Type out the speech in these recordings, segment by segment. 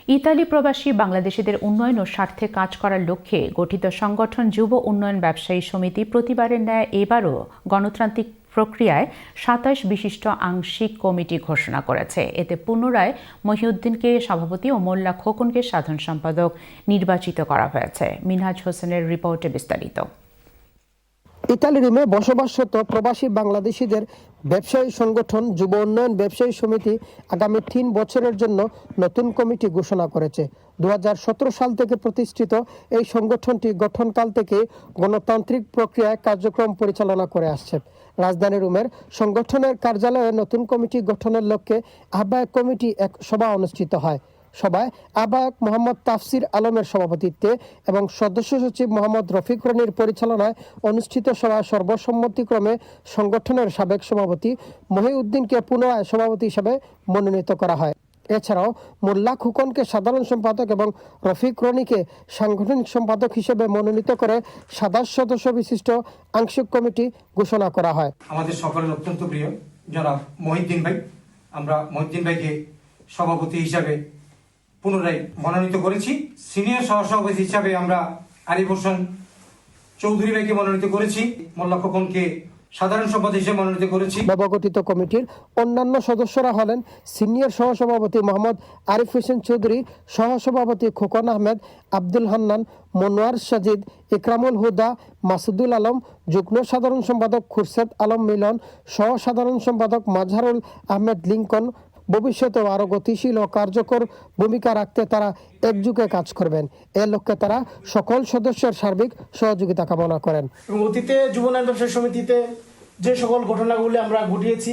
Italy প্রবাসী বাংলাদেশিদের উন্নয়ন ও স্বার্থে কাজ করার লক্ষ্যে গঠিত সংগঠন যুব উন্নয়ন ব্যবসায়ী সমিতি প্রতিবারের ন্যায় এবারও গণতান্ত্রিক প্রক্রিয়ায় ২৭ বিশিষ্ট আংশিক কমিটি ঘোষণা করেছে। এতে পুনরায় মহিউদ্দিনকে সভাপতি ও মোল্লা খোকনকে সাধারণ সম্পাদক নির্বাচিত করা হয়েছে। মিনহাজ হোসেনের রিপোর্টে বিস্তারিত। ইতালি রোমে বসবাসরত প্রবাসী বাংলাদেশিদের ব্যবসায়ী সংগঠন যুব উন্নয়ন ব্যবসায়ী সমিতি আগামী ৩ বছরের জন্য নতুন কমিটি ঘোষণা করেছে। ২০১৭ সাল থেকে প্রতিষ্ঠিত এই সংগঠনটি গঠনকাল থেকে গণতান্ত্রিক প্রক্রিয়ায় কার্যক্রম পরিচালনা করে আসছে। রাজধানী রোমের সংগঠনের কার্যালয়ে নতুন কমিটি গঠনের লক্ষ্যে আহ্বায়ক কমিটি এক সভা অনুষ্ঠিত হয়। সভায় আহ্বায়ক মোহাম্মদ তাফসির আলমের সভাপতিত্বে এবং সদস্য সচিব মোহাম্মদ রফিক রনির পরিচালনায় অনুষ্ঠিত সভায় সর্বসম্মতিক্রমে সংগঠনের সাবেক সভাপতি মহিউদ্দিনকে পুনরায় সভাপতি হিসেবে মনোনীত করা হয়। এছাড়াও মোল্লা খোকনকে সাধারণ সম্পাদক এবং রফিক রনিকে সাংগঠনিক সম্পাদক হিসেবে মনোনীত করে ২৭ সদস্য বিশিষ্ট আংশিক কমিটি ঘোষণা করা হয়। আমাদের সকলের অত্যন্ত প্রিয় জনাব মহিউদ্দিন ভাই, আমরা মহিউদ্দিন ভাইকে সভাপতি হিসাবে পুনরায় মনোনীত করেছি। সিনিয়র সহসভাপতি হিসাবে আমরা আরিফ হোসেন চৌধুরী ভাইকে মনোনীত করেছি। মোল্লা খোকনকে সাধারণ সম্পাদক হিসেবে মনোনীত করেছি। নবগঠিত কমিটির অন্যান্য সদস্যরা হলেন সিনিয়র সহসভাপতি মোহাম্মদ আরিফ হোসেন চৌধুরী, সহসভাপতি খোকন আহমেদ, আব্দুল হান্নান, মনোয়ার সাজিদ, ইকরামুল হুদা, মাসুদুল আলম, যুগ্ম সাধারণ সম্পাদক খুরশেদ আলম মিলন, সহ সাধারণ সম্পাদক মাজহারুল আহমেদ লিঙ্কন। ভবিষ্যতেও আরো গতিশীল ও কার্যকর ভূমিকা রাখতে তারা একযোগে কাজ করবেন। এ লক্ষ্যে তারা সকল সদস্যের সার্বিক সহযোগিতা কামনা করেন। অতীতে যুব উন্নয়ন ব্যবসায়ী সমিতিতে যে সকল ঘটনাগুলি আমরা ঘটিয়েছি,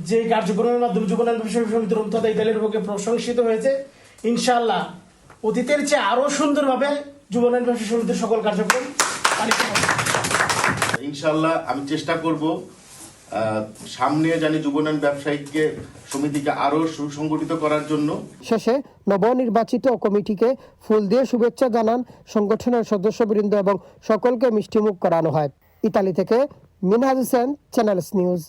যে কার্যক্রমের মাধ্যমে যুব উন্নয়ন ব্যবসায়ী সমিতির অন্তত ইতালির পক্ষে প্রশংসিত হয়েছে, ইনশাআল্লাহ অতীতের চেয়ে আরো সুন্দরভাবে যুব উন্নয়ন ব্যবসায়ী সমিতির সকল কার্যক্রম পালিত হবে। ইনশাআল্লাহ আমি চেষ্টা করব সামনে জানি যুব উন্নয়ন ব্যবসায়ীকে সমিতিকে আরো সুসংগঠিত করার জন্য। শেষে নবনির্বাচিত কমিটিকে ফুল দিয়ে শুভেচ্ছা জানান সংগঠনের সদস্যবৃন্দ এবং সকলকে মিষ্টিমুখ করানো হয়। ইতালি থেকে মিনহাজ হোসেন, চ্যানেলস নিউজ।